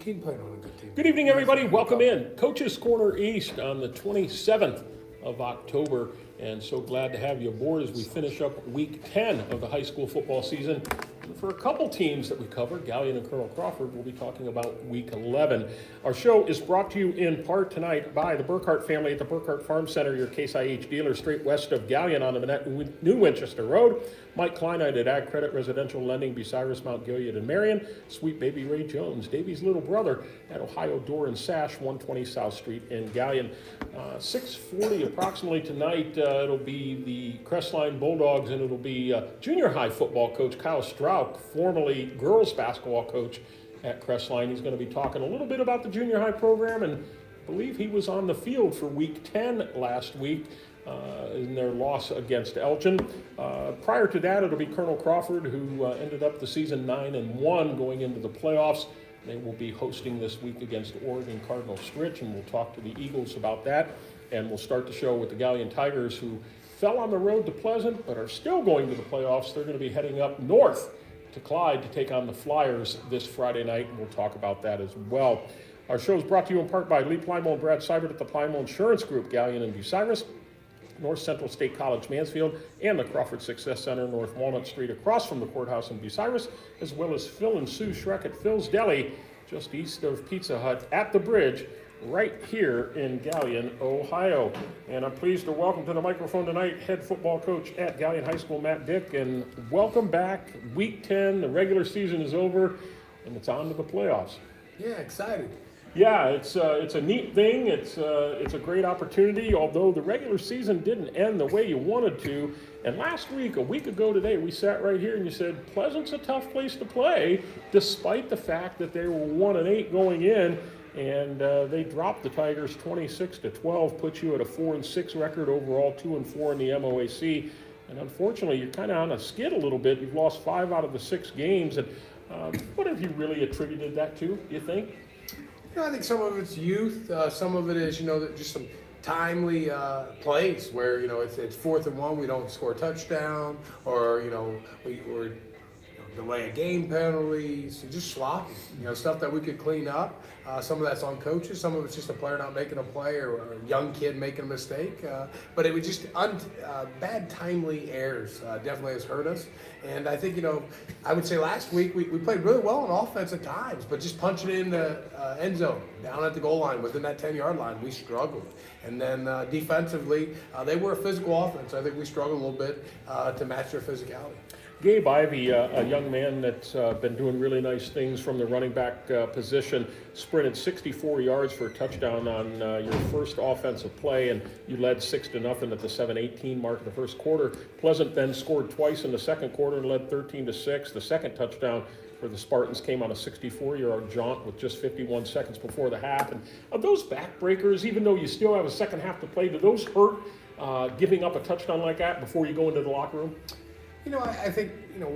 team playing on a good team. Good evening, everybody. Welcome in. Coach's Corner East on the 27th of October. And so glad to have you aboard as we finish up week 10 of the high school football season. And for a couple teams that we cover, Galion and Colonel Crawford, we'll be talking about week 11. Our show is brought to you in part tonight by the Burkhart family at the Burkhart Farm Center, your Case IH dealer straight west of Galion on the New Winchester Road. Mike Kleinite at Ag Credit Residential Lending, Bucyrus, Mount Gilead, and Marion. Sweet baby Ray Jones, Davy's little brother at Ohio Door and Sash, 120 South Street in Galion. 6:40 approximately tonight, it'll be the Crestline Bulldogs, and it'll be junior high football coach Kyle Strauch, formerly girls basketball coach at Crestline. He's going to be talking a little bit about the junior high program, and I believe he was on the field for week 10 last week in their loss against Elgin. Prior to that, it'll be Colonel Crawford, who ended up the season 9-1 going into the playoffs. They will be hosting this week against Oregon Cardinal Stritch, and we'll talk to the Eagles about that. And we'll start the show with the Galion Tigers, who fell on the road to Pleasant but are still going to the playoffs. They're going to be heading up north to Clyde to take on the Flyers this Friday night, and we'll talk about that as well. Our show is brought to you in part by Lee Plymouth and Brad Seibert at the Plymouth Insurance Group, Galion and Bucyrus, North Central State College Mansfield, and the Crawford Success Center, North Walnut Street, across from the courthouse in Bucyrus, as well as Phil and Sue Schreck at Phil's Deli, just east of Pizza Hut at the bridge, right here in Galion, Ohio. And I'm pleased to welcome to the microphone tonight head football coach at Galion High School, Matt Dick, and welcome back. Week 10, the regular season is over, and it's on to the playoffs. Yeah, excited. Yeah, it's a neat thing. It's a great opportunity, although the regular season didn't end the way you wanted to. And last week, a week ago today, we sat right here and you said, Pleasant's a tough place to play, despite the fact that they were 1-8 going in, and they dropped the Tigers 26-12, put you at a 4-6 record overall, 2-4 in the MOAC. And unfortunately, you're kind of on a skid a little bit. You've lost 5 out of the 6 games. And what have you really attributed that to, you think? I think some of it's youth. Some of it is, just some timely plays where, it's 4th and 1, we don't score a touchdown, or, we're delay game penalties, just sloppy, stuff that we could clean up. Some of that's on coaches. Some of it's just a player not making a play or a young kid making a mistake. But it was just bad timely errors definitely has hurt us. And I think, I would say last week we played really well on offense at times, but just punching in the end zone, down at the goal line, within that 10-yard line, we struggled. And then defensively, they were a physical offense. I think we struggled a little bit to match their physicality. Gabe Ivey, a young man that's been doing really nice things from the running back position, sprinted 64 yards for a touchdown on your first offensive play, and you led 6-0 at the 7:18 mark of the first quarter. Pleasant then scored twice in the second quarter and led 13-6. The second touchdown for the Spartans came on a 64-yard jaunt with just 51 seconds before the half. And of those backbreakers, even though you still have a second half to play, do those hurt giving up a touchdown like that before you go into the locker room? I think,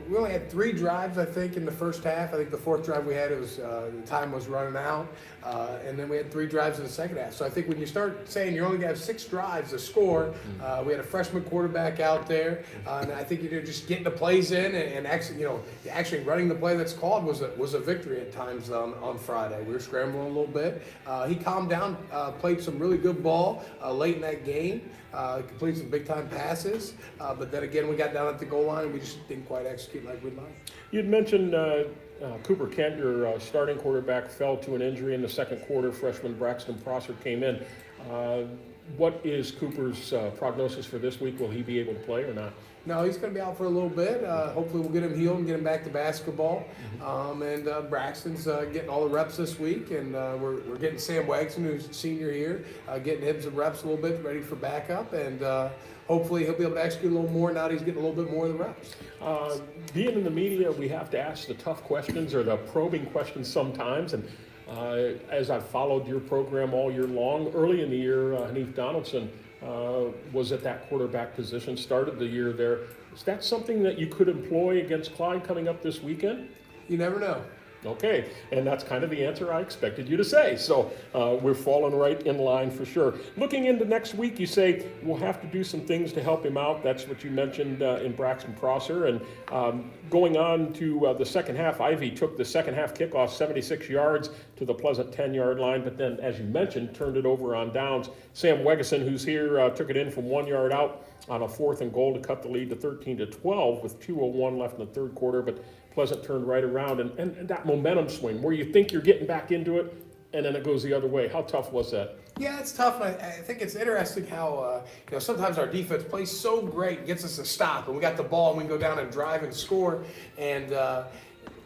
we only had 3 drives, I think, in the first half. I think the 4th drive we had, the time was running out. And then we had 3 drives in the second half. So I think when you start saying you're only going to have 6 drives to score, we had a freshman quarterback out there. And I think just getting the plays in and actually running the play that's called was a victory at times on Friday. We were scrambling a little bit. He calmed down, played some really good ball late in that game. Completed some big-time passes, but then again, we got down at the goal line and we just didn't quite execute like we'd like. You'd mentioned Cooper Kent, your starting quarterback, fell to an injury in the second quarter. Freshman Braxton Prosser came in. What is Cooper's prognosis for this week? Will he be able to play or not? No, he's going to be out for a little bit. Hopefully we'll get him healed and get him back to basketball. And Braxton's getting all the reps this week, and we're getting Sam Wegesin, who's a senior here, getting him some reps a little bit, ready for backup, and hopefully he'll be able to execute a little more now that he's getting a little bit more of the reps. Being in the media, we have to ask the tough questions or the probing questions sometimes, and as I've followed your program all year long, early in the year, Hanif Donaldson was at that quarterback position, started the year there. Is that something that you could employ against Clyde coming up this weekend? You never know. Okay, and that's kind of the answer I expected you to say. So we're falling right in line for sure. Looking into next week, you say we'll have to do some things to help him out. That's what you mentioned in Braxton Prosser. And going on to the second half, Ivy took the second half kickoff 76 yards to the Pleasant 10-yard line, but then, as you mentioned, turned it over on downs. Sam Wegesin, who's here, took it in from 1 yard out on a 4th and goal to cut the lead to 13-12 with 2:01 left in the third quarter. But Pleasant turned right around, and that momentum swing where you think you're getting back into it, and then it goes the other way. How tough was that? Yeah, it's tough. And I think it's interesting how sometimes our defense plays so great, gets us a stop, and we got the ball, and we can go down and drive and score, and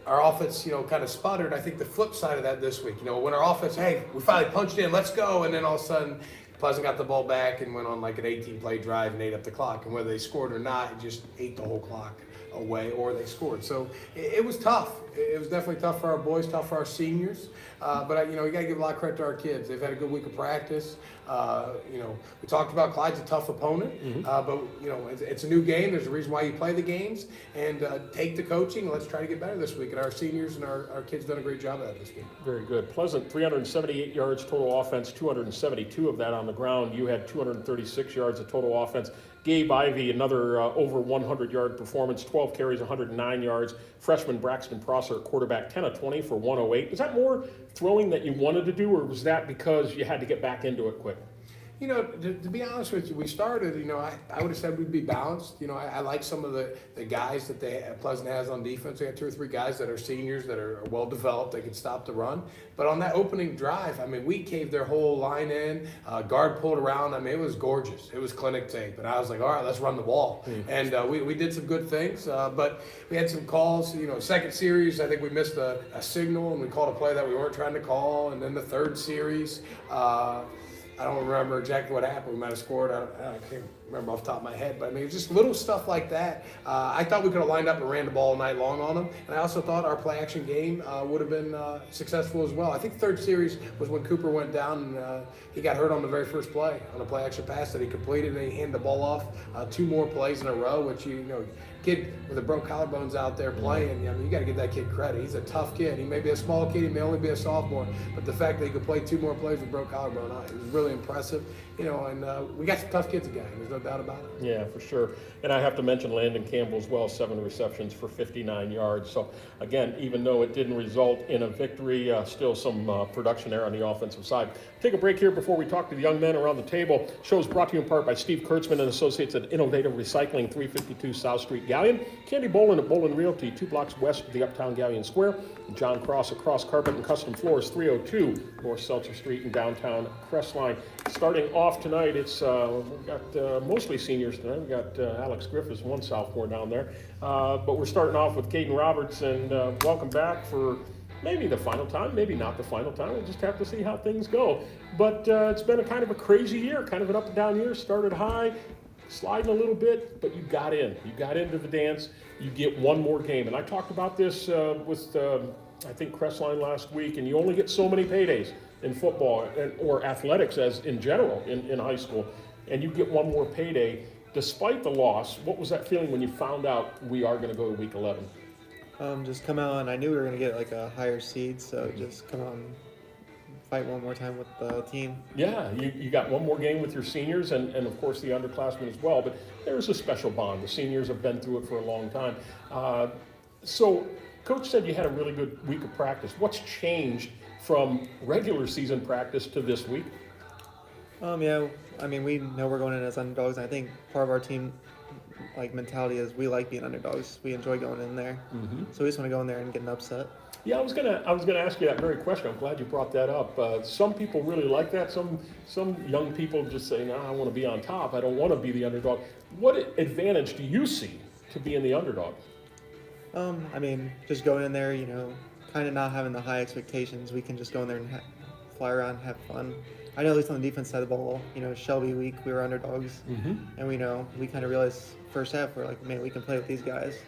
our offense, kind of sputtered. I think the flip side of that this week, when our offense, hey, we finally punched in, let's go, and then all of a sudden Pleasant got the ball back and went on like an 18-play drive and ate up the clock, and whether they scored or not, it just ate the whole clock away, or they scored. So it was tough. It was definitely tough for our boys, tough for our seniors. But you got to give a lot of credit to our kids. They've had a good week of practice. We talked about Clyde's a tough opponent, but it's a new game. There's a reason why you play the games, and take the coaching. Let's try to get better this week. And our seniors and our kids done a great job of that this week. Very good. Pleasant, 378 yards total offense, 272 of that on the ground. You had 236 yards of total offense. Gabe Ivy, another over 100-yard performance, 12 carries, 109 yards. Freshman Braxton Prosser, quarterback, 10 of 20 for 108. Is that more throwing that you wanted to do, or was that because you had to get back into it quick? To be honest with you, we started, I would have said we'd be balanced. I like some of the guys that Pleasant has on defense. We have 2 or 3 guys that are seniors that are well developed. They can stop the run. But on that opening drive, we caved their whole line in. Guard pulled around. It was gorgeous. It was clinic tape. And I was like, all right, let's run the ball. And we did some good things. But we had some calls. Second series, I think we missed a signal, and we called a play that we weren't trying to call. And then the third series, I don't remember exactly what happened. We might have scored. I can't remember off the top of my head. But, just little stuff like that. I thought we could have lined up and ran the ball all night long on them. And I also thought our play-action game would have been successful as well. I think the third series was when Cooper went down and he got hurt on the very first play on a play-action pass that he completed, and he handed the ball off 2 more plays in a row, which, kid with the broke collarbones out there playing, you got to give that kid credit. He's a tough kid. He may be a small kid. He may only be a sophomore. But the fact that he could play 2 more plays with broke collarbone, it was really impressive. And we got some tough kids again. There's no doubt about it. Yeah, for sure. And I have to mention Landon Campbell as well, 7 receptions for 59 yards. So, again, even though it didn't result in a victory, still some production there on the offensive side. Take a break here before we talk to the young men around the table. Show is brought to you in part by Steve Kurtzman and Associates at Innovative Recycling, 352 South Street, Galion. Candy Bolin at Bolin Realty, 2 blocks west of the Uptown Galion Square. And John Cross across Carpet and Custom Floors, 302 North Seltzer Street in downtown Crestline. Starting off tonight, it's we've got mostly seniors tonight. We've got Alex Griffith, 1 sophomore down there. But we're starting off with Caden Roberts, and welcome back for maybe the final time, maybe not the final time. We'll just have to see how things go. But it's been a kind of a crazy year, kind of an up and down year. Started high, sliding a little bit, but you got in. You got into the dance. You get one more game. And I talked about this with, I think, Crestline last week, and you only get so many paydays in football or athletics as in general in high school. And you get one more payday. Despite the loss, what was that feeling when you found out we are going to go to week 11? Just come out, and I knew we were going to get like a higher seed, so just come out and fight one more time with the team. Yeah, you got one more game with your seniors and of course the underclassmen as well, but there's a special bond. The seniors have been through it for a long time. So Coach said you had a really good week of practice. What's changed from regular season practice to this week? Yeah, we know we're going in as underdogs, and I think part of our team mentality is we like being underdogs. We enjoy going in there. So we just want to go in there and get an upset. Yeah, I was gonna ask you that very question. I'm glad you brought that up. Some people really like that. Some young people just say, "No, I want to be on top. I don't want to be the underdog." What advantage do you see to being the underdog? Just going in there, kind of not having the high expectations. We can just go in there and fly around, have fun. I know at least on the defense side of the ball, Shelby week, we were underdogs. And we kind of realized first half, we're like, man, we can play with these guys.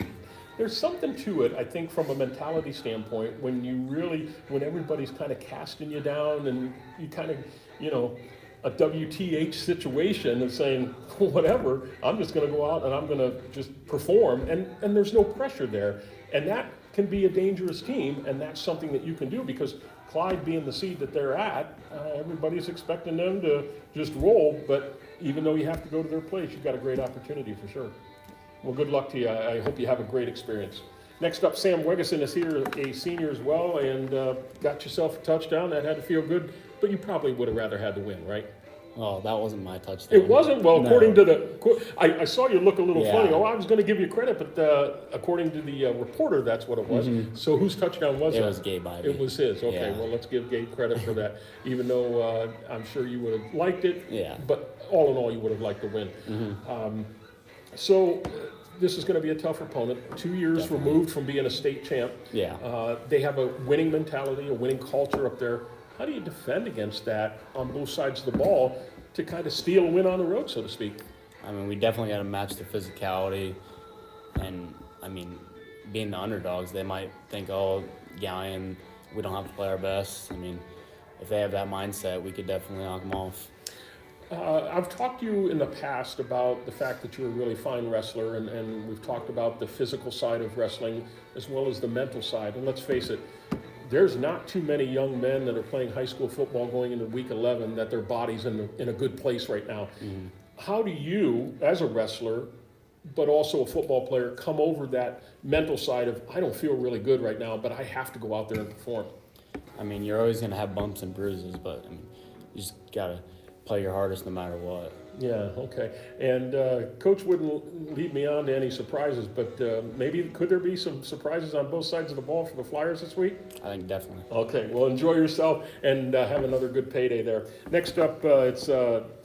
There's something to it, I think, from a mentality standpoint, when everybody's kind of casting you down and you kind of, a WTH situation of saying, whatever, I'm just going to go out and I'm going to just perform, and there's no pressure there. And that can be a dangerous team, and that's something that you can do because Clyde being the seed that they're at, everybody's expecting them to just roll, but even though you have to go to their place, you've got a great opportunity for sure. Well, good luck to you. I hope you have a great experience. Next up, Sam Wegesin is here, a senior as well, and got yourself a touchdown. That had to feel good, but you probably would have rather had the win, right? Oh, that wasn't my touchdown. It wasn't? Well, No. according to the... I saw you look a little Yeah. funny. Oh, I was going to give you credit, but according to the reporter, that's what it was. So whose touchdown was It that? was Gabe Ivey. It was his. Okay, Yeah. well, let's give Gabe credit for that, even though I'm sure you would have liked it. Yeah. But all in all, you would have liked the win. So this is going to be a tough opponent. 2 years Definitely. removed from being a state champ. Yeah. They have a winning mentality, a winning culture up there. How do you defend against that on both sides of the ball to kind of steal a win on the road, so to speak? I mean, we definitely got to match their physicality. And, I mean, being the underdogs, they might think, oh, Galion, we don't have to play our best. I mean, if they have that mindset, we could definitely knock them off. I've talked to you in the past about the fact that you're a really fine wrestler, and we've talked about the physical side of wrestling as well as the mental side. And let's face it, there's not too many young men that are playing high school football going into week 11 that their body's in a good place right now. How do you, as a wrestler, but also a football player, come over that mental side of, I don't feel really good right now, but I have to go out there and perform? I mean, you're always going to have bumps and bruises, but I mean, you just got to play your hardest no matter what. Yeah, okay. And Coach wouldn't lead me on to any surprises, but maybe could there be some surprises on both sides of the ball for the Flyers this week? I think definitely. Okay, well, enjoy yourself and have another good payday there. Next up, it's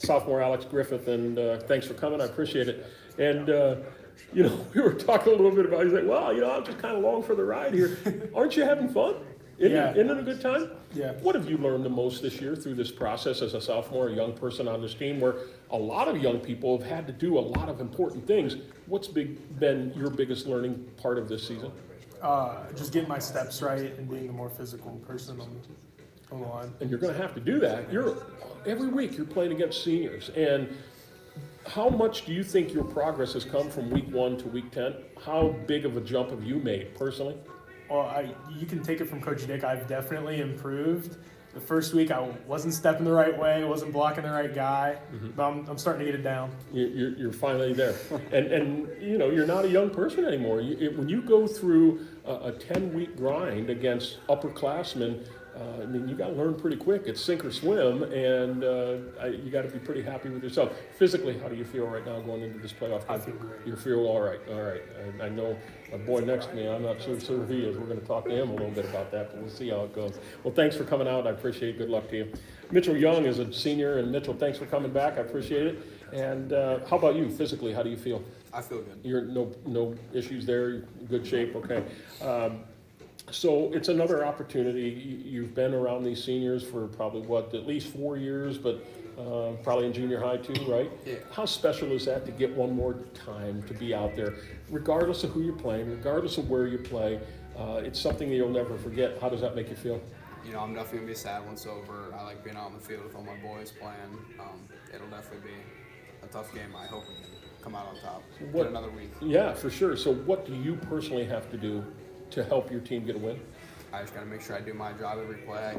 sophomore Alex Griffith, and thanks for coming. I appreciate it. And, you know, we were talking a little bit about, he's like, well, you know, I'm just kind of along for the ride here. Aren't you having fun? Isn't it a good time? Yeah. What have you learned the most this year through this process as a sophomore, a young person on this team where a lot of young people have had to do a lot of important things? What's been your biggest learning part of this season? Just getting my steps right and being a more physical person on the line. And you're going to have to do that. Every week you're playing against seniors. And how much do you think your progress has come from week 1 to week 10? How big of a jump have you made personally? Well, you can take it from Coach Dick. I've definitely improved. The first week I wasn't stepping the right way, wasn't blocking the right guy, but I'm starting to get it down. You're finally there. and you know, you're not a young person anymore. When you go through a 10-week grind against upperclassmen, I mean, you got to learn pretty quick. It's sink or swim, and you got to be pretty happy with yourself. Physically, how do you feel right now going into this playoff game? I feel great. You feel all right. All right. I know my boy next to me, I'm not so sure he is. We're going to talk to him a little bit about that, but we'll see how it goes. Well, thanks for coming out. I appreciate it. Good luck to you. Mitchell Young is a senior, and Mitchell, thanks for coming back. I appreciate it. And how about you physically? How do you feel? I feel good. You're no issues there. You're in good shape. Okay. So it's another opportunity. You've been around these seniors for probably at least 4 years, but probably in junior high too, right? Yeah. How special is that to get one more time to be out there, regardless of who you're playing, regardless of where you play? It's something that you'll never forget. How does that make you feel? You know, I'm definitely going to be sad when it's over. I like being out on the field with all my boys playing. It'll definitely be a tough game. I hope we can come out on top. Get another week. Yeah, for sure. So what do you personally have to do to help your team get a win? I just got to make sure I do my job every play.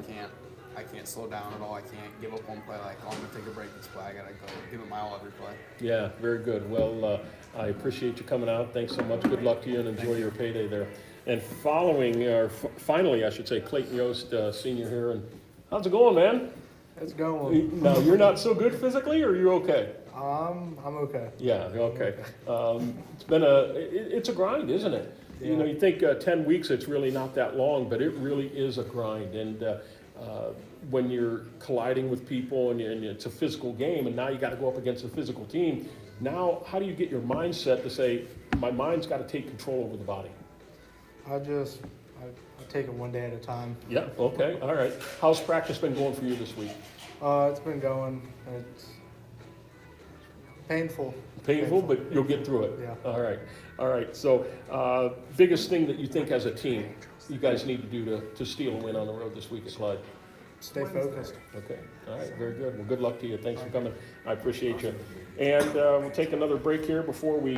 I can't slow down at all. I can't give up one play like, oh, I'm going to take a break this play. I got to go give it my all every play. Yeah, very good. Well, I appreciate you coming out. Thanks so much. Good luck to you and enjoy your payday there. And finally, I should say, Clayton Yost, senior here. And how's it going, man? It's going. Now, you're not so good physically, or are you okay? I'm okay. Yeah, okay. It's a grind, isn't it? Yeah. You know, you think 10 weeks, it's really not that long, but it really is a grind. And when you're colliding with people and it's a physical game, and now you got to go up against a physical team, now how do you get your mindset to say, my mind's got to take control over the body? I take it one day at a time. Yeah, okay, all right. How's practice been going for you this week? It's been going. It's painful. Painful, but you'll get through it. Yeah. All right. So, biggest thing that you think as a team you guys need to do to steal a win on the road this week at Clyde? Stay focused. Okay, all right, very good. Well, good luck to you. Thanks for coming. I appreciate you. And we'll take another break here before we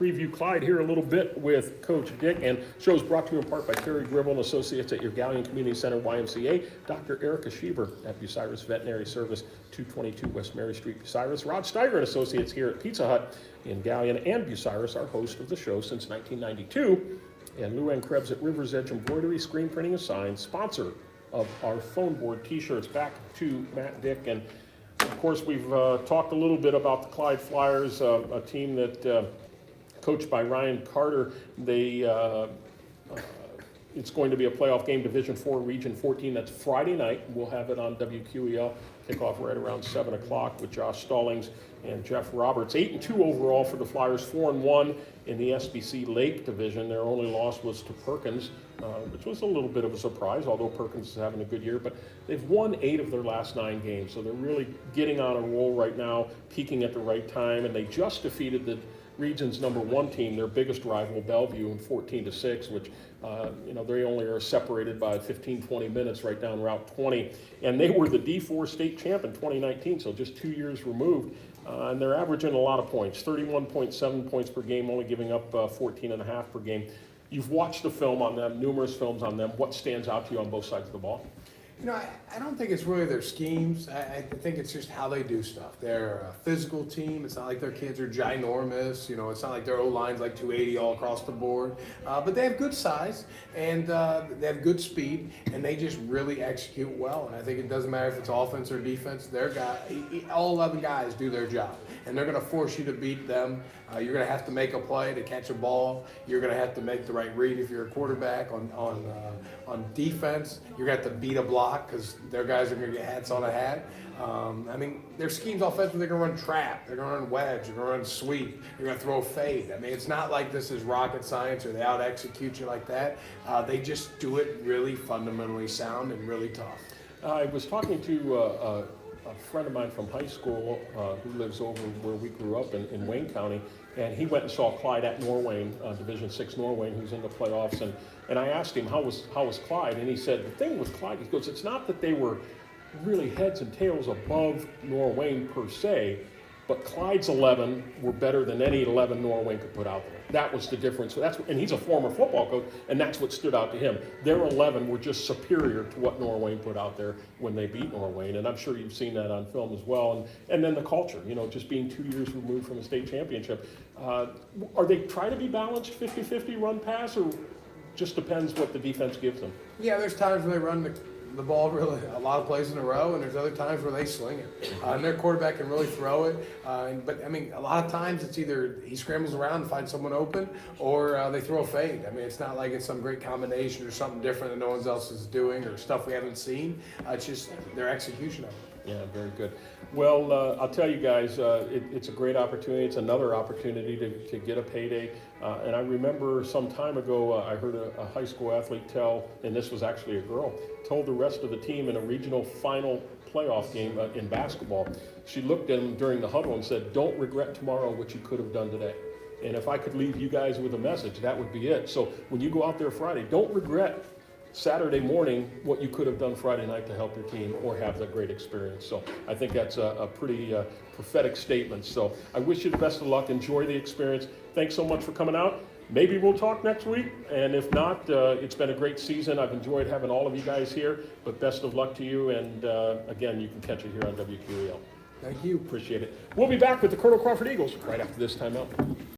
preview Clyde here a little bit with Coach Dick. And show's brought to you in part by Terry Gribble and Associates at your Galion Community Center, YMCA, Dr. Erica Schieber at Bucyrus Veterinary Service, 222 West Mary Street, Bucyrus. Rod Steiger and Associates here at Pizza Hut in Galion and Bucyrus, our host of the show since 1992. And Luann Krebs at River's Edge Embroidery, Screen Printing and Signs, sponsor of our phone board t-shirts. Back to Matt Dick, and of course we've talked a little bit about the Clyde Flyers, a team that coached by Ryan Carter. It's going to be a playoff game, Division 4, Region 14. That's Friday night. We'll have it on WQEL. Kickoff right around 7 o'clock with Josh Stallings and Jeff Roberts. 8-2 overall for the Flyers, 4-1 in the SBC Lake Division. Their only loss was to Perkins, which was a little bit of a surprise, although Perkins is having a good year. But they've won 8 of their last 9 games, so they're really getting on a roll right now, peaking at the right time. And they just defeated the region's #1 team, their biggest rival, Bellevue, in 14-6, which they only are separated by 15-20 minutes right down Route 20. And they were the D4 state champ in 2019, so just 2 years removed. And they're averaging a lot of points, 31.7 points per game, only giving up 14.5 per game. You've watched the film on them, numerous films on them. What stands out to you on both sides of the ball? I don't think it's really their schemes. I think it's just how they do stuff. They're a physical team. It's not like their kids are ginormous. It's not like their O-line's like 280 all across the board. But they have good size, and they have good speed, and they just really execute well. And I think it doesn't matter if it's offense or defense. All 11 guys do their job, and they're going to force you to beat them. You're going to have to make a play to catch a ball. You're going to have to make the right read if you're a quarterback on defense. You're going to have to beat a block because their guys are going to get hats on a hat. Their schemes offensively, they're going to run trap. They're going to run wedge. They're going to run sweep. They're going to throw fade. It's not like this is rocket science or they out-execute you like that. They just do it really fundamentally sound and really tough. I was talking to a friend of mine from high school who lives over where we grew up in Wayne County, and he went and saw Clyde at Norwayne, Division 6 Norwayne, who's in the playoffs, and I asked him how was Clyde, and he said the thing with Clyde, he goes, it's not that they were really heads and tails above Norwayne per se, but Clyde's 11 were better than any 11 Norwayne could put out there. That was the difference. So and he's a former football coach, and that's what stood out to him. Their 11 were just superior to what Norwayne put out there when they beat Norwayne, and I'm sure you've seen that on film as well. And then the culture, just being 2 years removed from a state championship. Are they trying to be balanced, 50-50 run pass, or just depends what the defense gives them? Yeah, there's times when they run the ball really a lot of plays in a row, and there's other times where they sling it. And their quarterback can really throw it. But a lot of times it's either he scrambles around and finds someone open, or they throw a fade. It's not like it's some great combination or something different that no one else is doing or stuff we haven't seen. It's just their execution of it. Yeah, very good. Well, I'll tell you guys, it's a great opportunity. It's another opportunity to get a payday. And I remember some time ago, I heard a high school athlete tell, and this was actually a girl, told the rest of the team in a regional final playoff game in basketball. She looked at him during the huddle and said, "Don't regret tomorrow what you could have done today." And if I could leave you guys with a message, that would be it. So when you go out there Friday, don't regret Saturday morning what you could have done Friday night to help your team or have that great experience. So I think that's a pretty prophetic statement. So I wish you the best of luck. Enjoy the experience. Thanks so much for coming out. Maybe we'll talk next week, and if not, it's been a great season. I've enjoyed having all of you guys here, but best of luck to you, and again, you can catch it here on WQEL. Thank you. Appreciate it. We'll be back with the Colonel Crawford Eagles right after this timeout.